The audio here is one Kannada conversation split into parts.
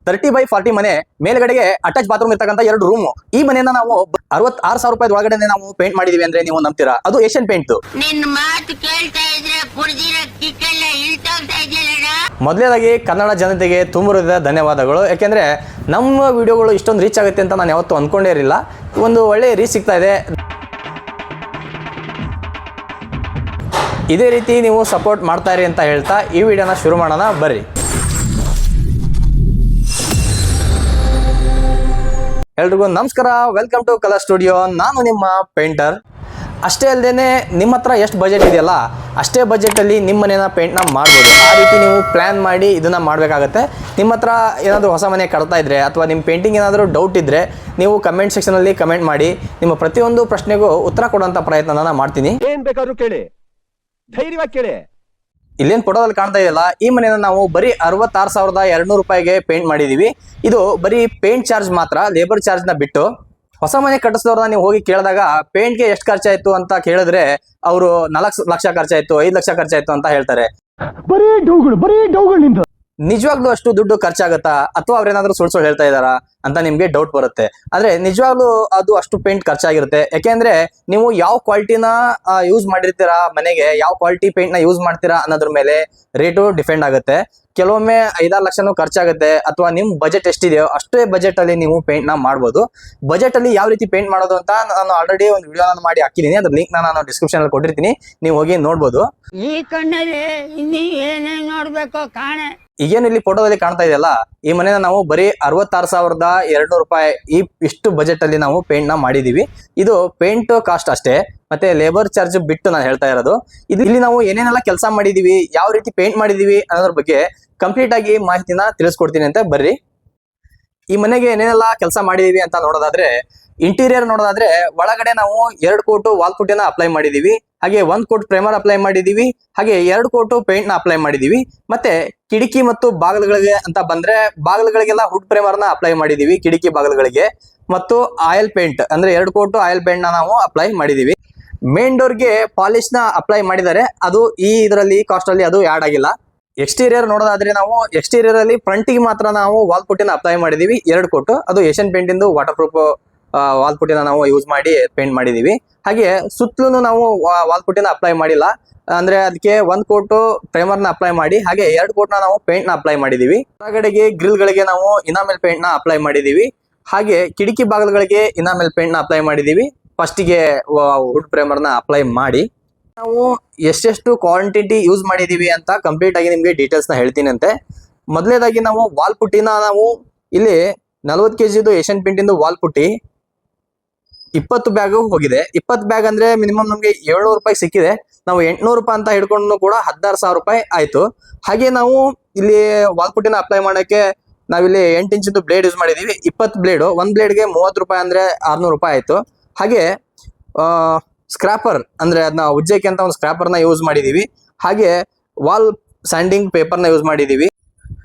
30x40 ಮನೆ, ಮೇಲ್ಗಡೆಗೆ ಅಟ್ಯಾಚ್ ಬಾತ್ರೂಮ್ ಇರ್ತಕ್ಕಂಥ 2 ರೂಮ್. ಈ ಮನೆಯನ್ನ ನಾವು 66,000 ರೂಪಾಯಿ ಒಳಗಡೆ ನಾವು ಪೇಂಟ್ ಮಾಡಿದೀವಿ ಅಂದ್ರೆ ನೀವು ನಂಬ್ತೀರಾ? ಅದು ಏಷ್ಯನ್ ಪೇಂಟ್. ನಿನ್ನ ಮಾತು ಕೇಳ್ತಾ ಇದ್ರೆ ಕುಡಿದಿರೋ ಕಿಕ್ಕೆಲ್ಲ ಇಳ್ತೋಗ್ತಾ ಇದೆಯಲ್ಲ. ಮೊದಲನೇದಾಗಿ ಕನ್ನಡ ಜನತೆಗೆ ತುಂಬ ಹೃದಯದ ಧನ್ಯವಾದಗಳು. ಯಾಕೆಂದ್ರೆ ನಮ್ಮ ವಿಡಿಯೋಗಳು ಇಷ್ಟೊಂದು ರೀಚ್ ಆಗುತ್ತೆ ಅಂತ ನಾನು ಯಾವತ್ತೂ ಅನ್ಕೊಂಡೇ ಇರಲಿಲ್ಲ. ಒಂದು ಒಳ್ಳೆ ರೀಚ್ ಸಿಗ್ತಾ ಇದೆ. ಇದೇ ರೀತಿ ನೀವು ಸಪೋರ್ಟ್ ಮಾಡ್ತಾ ಇರಿ ಅಂತ ಹೇಳ್ತಾ ಈ ವಿಡಿಯೋನ ಶುರು ಮಾಡೋಣ ಬರ್ರಿ. ಎಲ್ರಿಗೂ ನಮಸ್ಕಾರ, ವೆಲ್ಕಮ್ ಟು ಕಲರ್ ಸ್ಟುಡಿಯೋ. ನಾನು ನಿಮ್ಮ ಪೇಂಟರ್. ಅಷ್ಟೇ ಅಲ್ಲದೆ ನಿಮ್ಮ ಹತ್ರ ಎಷ್ಟು ಬಜೆಟ್ ಇದೆಯಲ್ಲ ಅಷ್ಟೇ ಬಜೆಟಲ್ಲಿ ನಿಮ್ಮ ಮನೇನ ಪೇಂಟ್ನ ಮಾಡ್ಬೋದು. ಆ ರೀತಿ ನೀವು ಪ್ಲ್ಯಾನ್ ಮಾಡಿ ಇದನ್ನು ಮಾಡಬೇಕಾಗತ್ತೆ. ನಿಮ್ಮ ಹತ್ರ ಏನಾದರೂ ಹೊಸ ಮನೆ ಕಟ್ತಾ ಇದ್ದರೆ ಅಥವಾ ನಿಮ್ಮ ಪೇಂಟಿಂಗ್ ಏನಾದರೂ ಡೌಟ್ ಇದ್ದರೆ ನೀವು ಕಮೆಂಟ್ ಸೆಕ್ಷನಲ್ಲಿ ಕಮೆಂಟ್ ಮಾಡಿ. ನಿಮ್ಮ ಪ್ರತಿಯೊಂದು ಪ್ರಶ್ನೆಗೂ ಉತ್ತರ ಕೊಡುವಂಥ ಪ್ರಯತ್ನ ನಾನು ಮಾಡ್ತೀನಿ. ಏನು ಬೇಕಾದ್ರೂ ಕೇಳಿ, ಧೈರ್ಯವಾಗಿ ಕೇಳಿ. ಇಲ್ಲೇನು ಫೋಟೋದಲ್ಲಿ ಕಾಣ್ತಾ ಇದೆಯಲ್ಲ, ಈ ಮನೆಯನ್ನು ನಾವು ಬರೀ 66,200 ರೂಪಾಯಿಗೆ ಪೇಂಟ್ ಮಾಡಿದ್ದೀವಿ. ಇದು ಬರೀ ಪೇಂಟ್ ಚಾರ್ಜ್ ಮಾತ್ರ, ಲೇಬರ್ ಚಾರ್ಜ್ನ ಬಿಟ್ಟು. ಹೊಸ ಮನೆ ಕಟ್ಟಿಸಿದವ್ರನ್ನ ನೀವು ಹೋಗಿ ಕೇಳಿದಾಗ ಪೇಂಟ್ಗೆ ಎಷ್ಟು ಖರ್ಚಾಯಿತು ಅಂತ ಕೇಳಿದ್ರೆ ಅವರು 4 ಲಕ್ಷ ಖರ್ಚಾಯಿತು, 5 ಲಕ್ಷ ಖರ್ಚಾಯಿತು ಅಂತ ಹೇಳ್ತಾರೆ. ಬರೀ ಡೌಗಳು. ನಿಜವಾಗ್ಲೂ ಅಷ್ಟು ದುಡ್ಡು ಖರ್ಚಾಗತ್ತಾ ಅಥವಾ ಅವ್ರೇನಾದ್ರೂ ಸುಳ್ಳು ಹೇಳ್ತಾ ಇದಾರಾ ಅಂತ ನಿಮ್ಗೆ ಡೌಟ್ ಬರುತ್ತೆ. ಆದ್ರೆ ನಿಜವಾಗ್ಲೂ ಅದು ಅಷ್ಟು ಪೇಂಟ್ ಖರ್ಚಾಗಿರುತ್ತೆ. ಯಾಕೆಂದ್ರೆ ನೀವು ಯಾವ ಕ್ವಾಲಿಟಿನ ಯೂಸ್ ಮಾಡಿರ್ತೀರಾ, ಮನೆಗೆ ಯಾವ ಕ್ವಾಲಿಟಿ ಪೇಂಟ್ ನ ಯೂಸ್ ಮಾಡ್ತೀರಾ ಅನ್ನೋದ್ರ ಮೇಲೆ ರೇಟು ಡಿಪೆಂಡ್ ಆಗುತ್ತೆ. ಕೆಲವೊಮ್ಮೆ 5-6 ಲಕ್ಷನೂ ಖರ್ಚಾಗುತ್ತೆ. ಅಥವಾ ನಿಮ್ ಬಜೆಟ್ ಎಷ್ಟಿದೆಯೋ ಅಷ್ಟೇ ಬಜೆಟ್ ಅಲ್ಲಿ ನೀವು ಪೇಂಟ್ ನ ಮಾಡ್ಬೋದು. ಬಜೆಟ್ ಅಲ್ಲಿ ಯಾವ ರೀತಿ ಪೇಂಟ್ ಮಾಡೋದು ಅಂತ ನಾನು ಆಲ್ರೆಡಿ ಒಂದು ವಿಡಿಯೋನ ಮಾಡಿ ಹಾಕಿದ್ದೀನಿ. ಅದ್ರ ಲಿಂಕ್ ನಾನು ಡಿಸ್ಕ್ರಿಪ್ಷನ್ ಅಲ್ಲಿ ಕೊಟ್ಟಿರ್ತೀನಿ, ನೀವು ಹೋಗಿ ನೋಡ್ಬೋದು. ಈ ಕಣ್ಣಲ್ಲಿ ಇನ್ನೀ ಏನೇನ್ ನೋಡ್ಬೇಕೋ ಕಾಣೆ. ಈಗೇನು ಇಲ್ಲಿ ಫೋಟೋದಲ್ಲಿ ಕಾಣ್ತಾ ಇದೆಯಲ್ಲ, ಈ ಮನೆನ ನಾವು ಬರೀ 66,200 ರೂಪಾಯಿ ಇಷ್ಟು ಬಜೆಟ್ ಅಲ್ಲಿ ನಾವು ಪೇಂಟ್ ನ ಮಾಡಿದೀವಿ. ಇದು ಪೇಂಟ್ ಕಾಸ್ಟ್ ಅಷ್ಟೇ, ಮತ್ತೆ ಲೇಬರ್ ಚಾರ್ಜ್ ಬಿಟ್ಟು ನಾನು ಹೇಳ್ತಾ ಇರೋದು. ಇಲ್ಲಿ ನಾವು ಏನೇನೆಲ್ಲ ಕೆಲಸ ಮಾಡಿದೀವಿ, ಯಾವ ರೀತಿ ಪೇಂಟ್ ಮಾಡಿದೀವಿ ಅನ್ನೋದ್ರ ಬಗ್ಗೆ ಕಂಪ್ಲೀಟ್ ಆಗಿ ಮಾಹಿತಿನ ತಿಳಿಸ್ಕೊಡ್ತೀನಿ ಅಂತ ಬರ್ರಿ. ಈ ಮನೆಗೆ ಏನೇನೆಲ್ಲ ಕೆಲಸ ಮಾಡಿದೀವಿ ಅಂತ ನೋಡೋದಾದ್ರೆ, ಇಂಟೀರಿಯರ್ ನೋಡೋದಾದ್ರೆ ಒಳಗಡೆ ನಾವು 2 ಕೋಟು ವಾಲ್ ಪುಟ್ಟಿನ ಅಪ್ಲೈ ಮಾಡಿದೀವಿ. ಹಾಗೆ 1 ಕೋಟ್ ಪ್ರೈಮರ್ ಅಪ್ಲೈ ಮಾಡಿದೀವಿ. ಹಾಗೆ 2 ಕೋಟು ಪೇಂಟ್ ನ ಅಪ್ಲೈ ಮಾಡಿದೀವಿ. ಮತ್ತೆ ಕಿಟಕಿ ಮತ್ತು ಬಾಗಿಲುಗಳಿಗೆ ಅಂತ ಬಂದ್ರೆ ಬಾಗಿಲುಗಳಿಗೆಲ್ಲ ವುಡ್ ಪ್ರೈಮರ್ ನ ಅಪ್ಲೈ ಮಾಡಿದೀವಿ. ಕಿಟಕಿ ಬಾಗಿಲುಗಳಿಗೆ ಮತ್ತು ಆಯಿಲ್ ಪೇಂಟ್ ಅಂದ್ರೆ 2 ಕೋಟು ಆಯಿಲ್ ಪೇಂಟ್ ನ ನಾವು ಅಪ್ಲೈ ಮಾಡಿದೀವಿ. ಮೇನ್ ಡೋರ್ಗೆ ಪಾಲಿಶ್ ನ ಅಪ್ಲೈ ಮಾಡಿದ್ದಾರೆ. ಅದು ಈ ಇದರಲ್ಲಿ ಕಾಸ್ಟ್ ಅಲ್ಲಿ ಅದು ಆಡ್ ಆಗಿಲ್ಲ. ಎಕ್ಸ್ಟೀರಿಯರ್ ನೋಡೋದಾದ್ರೆ ನಾವು ಎಕ್ಸ್ಟೀರಿಯರ್ ಅಲ್ಲಿ ಫ್ರಂಟಿಗೆ ಮಾತ್ರ ನಾವು ವಾಲ್ ಪುಟ್ಟಿನ ಅಪ್ಲೈ ಮಾಡಿದೀವಿ 2 ಕೋಟು. ಅದು ಏಷ್ಯನ್ ಪೇಂಟ್ ಇಂದು ವಾಟರ್ ಪ್ರೂಫ್ ವಾಲ್ ಪುಟ್ಟಿನ ನಾವು ಯೂಸ್ ಮಾಡಿ ಪೇಂಟ್ ಮಾಡಿದೀವಿ. ಹಾಗೆ ಸುತ್ತಲೂ ನಾವು ವಾಲ್ ಪುಟ್ಟಿನ ಅಪ್ಲೈ ಮಾಡಿಲ್ಲ. ಅಂದ್ರೆ ಅದಕ್ಕೆ 1 ಕೋಟು ಪ್ರೈಮರ್ ನ ಅಪ್ಲೈ ಮಾಡಿ ಹಾಗೆ 2 ಕೋಟ್ನ ನಾವು ಪೇಂಟ್ ನ ಅಪ್ಲೈ ಮಾಡಿದೀವಿ. ಹೊರಗಡೆಗೆ ಗ್ರಿಲ್ ಗಳಿಗೆ ನಾವು ಇನಾಮೆಲ್ ಪೇಂಟ್ ನ ಅಪ್ಲೈ ಮಾಡಿದೀವಿ. ಹಾಗೆ ಕಿಟಕಿ ಬಾಗಿಲುಗಳಿಗೆ ಇನಾಮೆಲ್ ಪೇಂಟ್ ನ ಅಪ್ಲೈ ಮಾಡಿದೀವಿ. ಫಸ್ಟಿಗೆ ವುಡ್ ಪ್ರೈಮರ್ ನ ಅಪ್ಲೈ ಮಾಡಿ ನಾವು ಎಷ್ಟೆಷ್ಟು ಕ್ವಾಂಟಿಟಿ ಯೂಸ್ ಮಾಡಿದೀವಿ ಅಂತ ಕಂಪ್ಲೀಟ್ ಆಗಿ ನಿಮ್ಗೆ ಡೀಟೇಲ್ಸ್ ನ ಹೇಳ್ತೀನಿ ಅಂತೆ. ಮೊದಲನೇದಾಗಿ ನಾವು ವಾಲ್ ಪುಟ್ಟಿನ ನಾವು ಇಲ್ಲಿ 40 kg ಏಷ್ಯನ್ ಪೇಂಟ್ ಇಂದು ವಾಲ್ ಪುಟ್ಟಿ 20 ಬ್ಯಾಗ್ ಹೋಗಿದೆ. 20 ಬ್ಯಾಗ್ ಅಂದ್ರೆ ಮಿನಿಮಮ್ ನಮ್ಗೆ 700 ರೂಪಾಯಿ ಸಿಕ್ಕಿದೆ. ನಾವು 800 ರೂಪಾಯಿ ಅಂತ ಹಿಡ್ಕೊಂಡು ಕೂಡ 16,000 ರೂಪಾಯಿ ಆಯ್ತು. ಹಾಗೆ ನಾವು ಇಲ್ಲಿ ವಾಲ್ ಪುಟ್ಟಿನ ಅಪ್ಲೈ ಮಾಡಕ್ಕೆ ನಾವಿಲ್ಲಿ 8 ಇಂಚಿಂದು ಬ್ಲೇಡ್ ಯೂಸ್ ಮಾಡಿದೀವಿ. 20 ಬ್ಲೇಡ್, ಒಂದ್ ಬ್ಲೇಡ್ಗೆ 30 ರೂಪಾಯಿ ಅಂದ್ರೆ 600 ರೂಪಾಯಿ ಆಯ್ತು. ಹಾಗೆ ಸ್ಕ್ರಾಪರ್ ಅಂದ್ರೆ ಅದನ್ನ ಉಜ್ಜಕ್ಕೆ ಅಂತ ಒಂದು ಸ್ಕ್ರಾಪರ್ ನ ಯೂಸ್ ಮಾಡಿದೀವಿ. ಹಾಗೆ ವಾಲ್ ಸ್ಯಾಂಡಿಂಗ್ ಪೇಪರ್ ನ ಯೂಸ್ ಮಾಡಿದೀವಿ.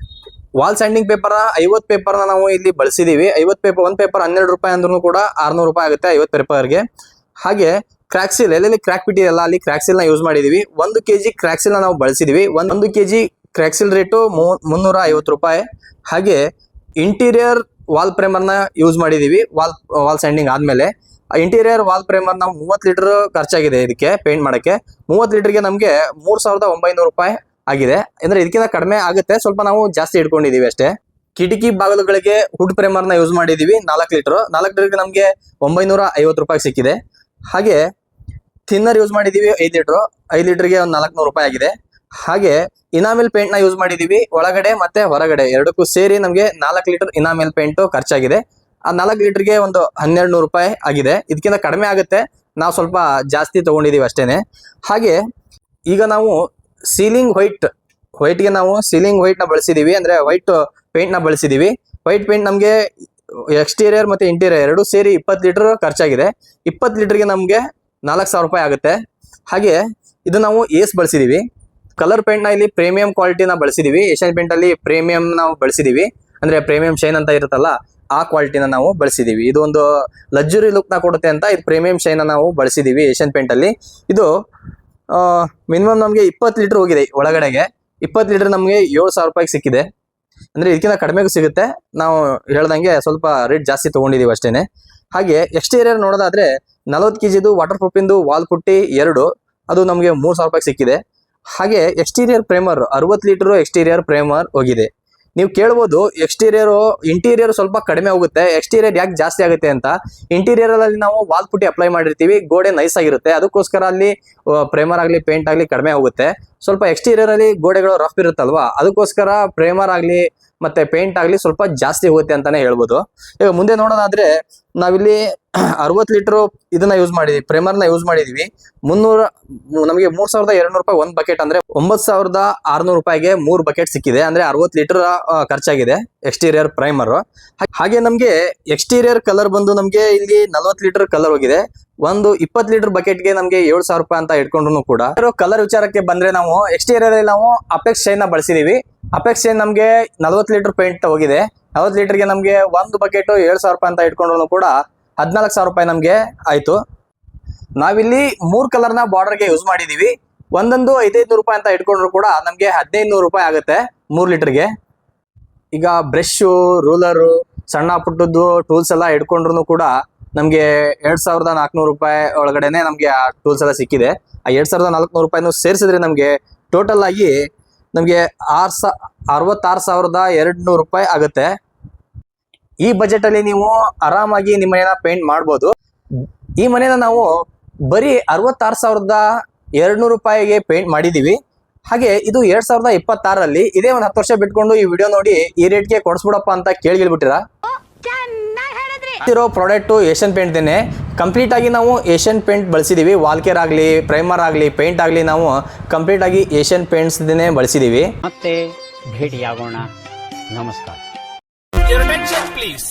ವಾಲ್ ಸ್ಯಾಂಡಿಂಗ್ ಪೇಪರ್ 50 ಪೇಪರ್ ನ ನಾವು ಇಲ್ಲಿ ಬಳಸಿದೀವಿ. 50 ಪೇಪರ್, ಒಂದ್ ಪೇಪರ್ 12 ರೂಪಾಯಿ ಅಂದ್ರೂ ಕೂಡ 600 ರೂಪಾಯಿ ಆಗುತ್ತೆ 50 ಪೇಪರ್ಗೆ. ಹಾಗೆ ಕ್ರಾಕ್ಸಿಲ್, ಎಲ್ಲೆಲ್ಲಿ ಕ್ರಾಕ್ ಬಿಟ್ಟಿದೆಲ್ಲ ಅಲ್ಲಿ ಕ್ರಾಕ್ಸಿಲ್ ನ ಯೂಸ್ ಮಾಡಿದೀವಿ. 1 kg ಕ್ರಾಕ್ಸಿಲ್ ನ ನಾವು ಬಳಸಿದೀವಿ. 1 kg ಕ್ರಾಕ್ಸಿಲ್ ರೇಟು 350 ರೂಪಾಯಿ. ಹಾಗೆ ಇಂಟೀರಿಯರ್ ವಾಲ್ ಪ್ರೈಮರ್ ನ ಯೂಸ್ ಮಾಡಿದೀವಿ. ವಾಲ್ ಸ್ಯಾಂಡಿಂಗ್ ಆದ್ಮೇಲೆ ಇಂಟೀರಿಯರ್ ವಾಲ್ ಪ್ರೈಮರ್ ನಾವು 30 ಲೀಟರ್ ಖರ್ಚಾಗಿದೆ ಇದಕ್ಕೆ ಪೇಂಟ್ ಮಾಡಕ್ಕೆ. 30 ಲೀಟರ್ಗೆ ನಮಗೆ 3,900 ರೂಪಾಯಿ ಆಗಿದೆ. ಅಂದ್ರೆ ಇದಕ್ಕಿಂತ ಕಡಿಮೆ ಆಗುತ್ತೆ, ಸ್ವಲ್ಪ ನಾವು ಜಾಸ್ತಿ ಇಟ್ಕೊಂಡಿದೀವಿ ಅಷ್ಟೇ. ಕಿಟಕಿ ಬಾಗಿಲುಗಳಿಗೆ ವುಡ್ ಪ್ರೈಮರ್ ನ ಯೂಸ್ ಮಾಡಿದೀವಿ 4 ಲೀಟರ್ಗೆ ನಮಗೆ 950 ರೂಪಾಯಿ ಸಿಕ್ಕಿದೆ. ಹಾಗೆ ಥಿನ್ನರ್ ಯೂಸ್ ಮಾಡಿದೀವಿ 5 ಲೀಟರ್ಗೆ ಒಂದು 400 ರೂಪಾಯಿ ಆಗಿದೆ. ಹಾಗೆ ಇನಾಮಿಲ್ ಪೇಂಟ್ ನ ಯೂಸ್ ಮಾಡಿದೀವಿ ಒಳಗಡೆ ಮತ್ತೆ ಹೊರಗಡೆ ಎರಡಕ್ಕೂ ಸೇರಿ ನಮಗೆ 4 ಲೀಟರ್ ಇನಾಮಿಲ್ ಪೇಂಟ್ ಖರ್ಚಾಗಿದೆ. ಆ 4 ಲೀಟರ್ಗೆ ಒಂದು 1200 ರೂಪಾಯಿ ಆಗಿದೆ. ಇದಕ್ಕಿಂತ ಕಡಿಮೆ ಆಗುತ್ತೆ, ನಾವು ಸ್ವಲ್ಪ ಜಾಸ್ತಿ ತಗೊಂಡಿದೀವಿ ಅಷ್ಟೇನೆ. ಹಾಗೆ ಈಗ ನಾವು ಸೀಲಿಂಗ್ ವೈಟ್ಗೆ ನಾವು ಸೀಲಿಂಗ್ ವೈಟ್ ನ ಬಳಸಿದೀವಿ. ಅಂದ್ರೆ ವೈಟ್ ಪೇಂಟ್ ನ ಬಳಸಿದೀವಿ. ವೈಟ್ ಪೇಂಟ್ ನಮಗೆ ಎಕ್ಸ್ಟೀರಿಯರ್ ಮತ್ತೆ ಇಂಟೀರಿಯರ್ ಎರಡು ಸೇರಿ 20 ಲೀಟರ್ ಖರ್ಚಾಗಿದೆ. 20 ಲೀಟರ್ಗೆ ನಮಗೆ 4,000 ರೂಪಾಯಿ ಆಗುತ್ತೆ. ಹಾಗೆ ಇದು ನಾವು ಏಸ್ ಬಳಸಿದೀವಿ. ಕಲರ್ ಪೇಂಟ್ ನ ಇಲ್ಲಿ ಪ್ರೀಮಿಯಂ ಕ್ವಾಲಿಟಿನ ಬಳಸಿದೀವಿ. ಏಷ್ಯನ್ ಪೇಂಟ್ ಅಲ್ಲಿ ಪ್ರೀಮಿಯಂ ನಾವು ಬಳಸಿದೀವಿ. ಅಂದ್ರೆ ಪ್ರೀಮಿಯಂ ಶೈನ್ ಅಂತ ಇರುತ್ತಲ್ಲ ಆ ಕ್ವಾಲಿಟಿನ ನಾವು ಬಳಸಿದೀವಿ. ಇದು ಒಂದು ಲಕ್ಸುರಿ ಲುಕ್ ನ ಕೊಡುತ್ತೆ ಅಂತ ಇದು ಪ್ರೀಮಿಯಂ ಶೈನ್ ನಾವು ಬಳಸಿದೀವಿ ಏಷ್ಯನ್ ಪೇಂಟ್ ಅಲ್ಲಿ. ಇದು ಮಿನಿಮಮ್ ನಮಗೆ 20 ಲೀಟರ್ ಹೋಗಿದೆ ಒಳಗಡೆಗೆ. 20 ಲೀಟರ್ ನಮಗೆ 7,000 ರೂಪಾಯಿಗೆ ಸಿಕ್ಕಿದೆ. ಅಂದ್ರೆ ಇದಕ್ಕಿಂತ ಕಡಿಮೆಗೂ ಸಿಗುತ್ತೆ. ನಾವು ಹೇಳ್ದಂಗೆ ಸ್ವಲ್ಪ ರೇಟ್ ಜಾಸ್ತಿ ತಗೊಂಡಿದೀವಿ ಅಷ್ಟೇನೆ. ಹಾಗೆ ಎಕ್ಸ್ಟೀರಿಯರ್ ನೋಡೋದಾದ್ರೆ 40 kg ವಾಟರ್ ಪ್ರೂಫಿಂದು ವಾಲ್ ಪುಟ್ಟಿ 2 ಅದು ನಮಗೆ 3,000 ರೂಪಾಯಿ ಸಿಕ್ಕಿದೆ. ಹಾಗೆ exterior primer 60 litre exterior primer ಹೋಗಿದೆ. ನೀವು ಕೇಳ್ಬೋದು ಇಂಟೀರಿಯರ್ ಸ್ವಲ್ಪ ಕಡಿಮೆ ಹೋಗುತ್ತೆ, ಎಕ್ಸ್ಟೀರಿಯರ್ ಯಾಕೆ ಜಾಸ್ತಿ ಆಗುತ್ತೆ ಅಂತ. ಇಂಟೀರಿಯರ್ ಅಲ್ಲಿ ನಾವು ವಾಲ್ ಪುಟ್ಟಿ ಅಪ್ಲೈ ಮಾಡಿರ್ತೀವಿ, ಗೋಡೆ ನೈಸ್ ಆಗಿರುತ್ತೆ, ಅದಕ್ಕೋಸ್ಕರ ಅಲ್ಲಿ ಪ್ರೈಮರ್ ಆಗಲಿ ಪೇಂಟ್ ಆಗಲಿ ಕಡಿಮೆ ಹೋಗುತ್ತೆ. ಸ್ವಲ್ಪ ಎಕ್ಸ್ಟೀರಿಯರ್ ಅಲ್ಲಿ ಗೋಡೆಗಳು ರಫ್ ಇರುತ್ತಲ್ವಾ, ಅದಕ್ಕೋಸ್ಕರ ಪ್ರೈಮರ್ ಆಗಲಿ ಮತ್ತೆ ಪೇಂಟ್ ಆಗಲಿ ಸ್ವಲ್ಪ ಜಾಸ್ತಿ ಹೋಗುತ್ತೆ ಅಂತಾನೆ ಹೇಳ್ಬೋದು. ಈಗ ಮುಂದೆ ನೋಡೋದಾದ್ರೆ ನಾವಿಲ್ಲಿ 60 ಲೀಟರ್ ಇದನ್ನ ಯೂಸ್ ಮಾಡಿದೀವಿ, ಪ್ರೈಮರ್ನ ಯೂಸ್ ಮಾಡಿದೀವಿ. ನಮಗೆ 3,200 ರೂಪಾಯಿ ಒಂದು ಬಕೆಟ್, ಅಂದ್ರೆ 9,600 ರೂಪಾಯಿಗೆ 3 ಬಕೆಟ್ ಸಿಕ್ಕಿದೆ. ಅಂದ್ರೆ 60 ಲೀಟರ್ ಖರ್ಚಾಗಿದೆ ಎಕ್ಸ್ಟೀರಿಯರ್ ಪ್ರೈಮರ್. ಹಾಗೆ ನಮ್ಗೆ ಎಕ್ಸ್ಟೀರಿಯರ್ ಕಲರ್ ಬಂದು ನಮ್ಗೆ ಇಲ್ಲಿ 40 ಲೀಟರ್ ಕಲರ್ ಹೋಗಿದೆ. ಒಂದು 20 ಲೀಟರ್ ಬಕೆಟ್ಗೆ ನಮ್ಗೆ 7,000 ರೂಪಾಯಿ ಅಂತ ಇಟ್ಕೊಂಡ್ರು ಕೂಡ. ಕಲರ್ ವಿಚಾರಕ್ಕೆ ಬಂದ್ರೆ ನಾವು ಎಕ್ಸ್ಟೀರಿಯರ್ ಅಲ್ಲಿ ನಾವು ಅಪೆಕ್ಸ್ ಶೈನ್ ನ ಬಳಸಿದೀವಿ. ಅಪೆಕ್ಸ್ ಶೈನ್ ನಮ್ಗೆ 40 ಲೀಟರ್ ಪೇಂಟ್ ಹೋಗಿದೆ. 40 ಲೀಟರ್ಗೆ ನಮ್ಗೆ ಒಂದು ಬಕೆಟ್ 7,000 ರೂಪಾಯಿ ಅಂತ ಇಟ್ಕೊಂಡ್ರು ಕೂಡ 14,000 ರೂಪಾಯಿ ನಮ್ಗೆ ಆಯ್ತು. ನಾವಿಲ್ಲಿ 3 ಕಲರ್ನ ಬಾರ್ಡರ್ಗೆ ಯೂಸ್ ಮಾಡಿದೀವಿ. ಒಂದೊಂದು 500 ರೂಪಾಯಿ ಅಂತ ಇಟ್ಕೊಂಡ್ರು ಕೂಡ ನಮ್ಗೆ 1,500 ರೂಪಾಯಿ ಆಗುತ್ತೆ 3 ಲೀಟರ್ಗೆ. ಈಗ ಬ್ರಷ್, ರೂಲರು, ಸಣ್ಣ ಪುಟ್ಟದ್ದು ಟೂಲ್ಸ್ ಎಲ್ಲ ಇಟ್ಕೊಂಡ್ರು ಕೂಡ ನಮ್ಗೆ 2,400 ರೂಪಾಯಿ ಒಳಗಡೆನೆ ನಮ್ಗೆ ಆ ಟೂಲ್ಸ್ ಎಲ್ಲ ಸಿಕ್ಕಿದೆ. ಆ 2,400 ರೂಪಾಯಿನೂ ಸೇರಿಸಿದ್ರೆ ನಮ್ಗೆ ಟೋಟಲ್ ಆಗಿ ನಮ್ಗೆ 66,200 ರೂಪಾಯಿ ಆಗುತ್ತೆ. ಈ ಬಜೆಟ್ ಅಲ್ಲಿ ನೀವು ಆರಾಮಾಗಿ ನಿಮ್ಮ ಮನೆನ ಪೇಂಟ್ ಮಾಡ್ಬೋದು. ಈ ಮನೆನ ನಾವು ಬರೀ 66,200 ರೂಪಾಯಿಗೆ ಪೇಂಟ್ ಮಾಡಿದೀವಿ. ಹಾಗೆ ಇದು 2026 ಇದೇ ಒಂದು 10 ವರ್ಷ ಬಿಟ್ಕೊಂಡು ಈ ವಿಡಿಯೋ ನೋಡಿ ಈ ರೇಟ್ಗೆ ಕೊಡಿಸ್ಬಿಡಪ್ಪ ಅಂತ ಕೇಳ್ಬಿಟ್ಟಿರ. ಇರೋ ಪ್ರಾಡಕ್ಟ್ ಏಷ್ಯನ್ ಪೇಂಟ್ ದೇನೆ. ಕಂಪ್ಲೀಟ್ ಆಗಿ ನಾವು ಏಷ್ಯನ್ ಪೇಂಟ್ ಬಳಸಿದೀವಿ. ವಾಲ್ಕೇರ್ ಆಗಲಿ, ಪ್ರೈಮರ್ ಆಗಲಿ, ಪೇಂಟ್ ಆಗಲಿ ನಾವು ಕಂಪ್ಲೀಟ್ ಆಗಿ ಏಷ್ಯನ್ ಪೇಂಟ್ಸ್ ದೇನೆ ಬಳಸಿದೀವಿ. ಮತ್ತೆ ಭೇಟಿಯಾಗೋಣ. ನಮಸ್ಕಾರ. Your attention, please.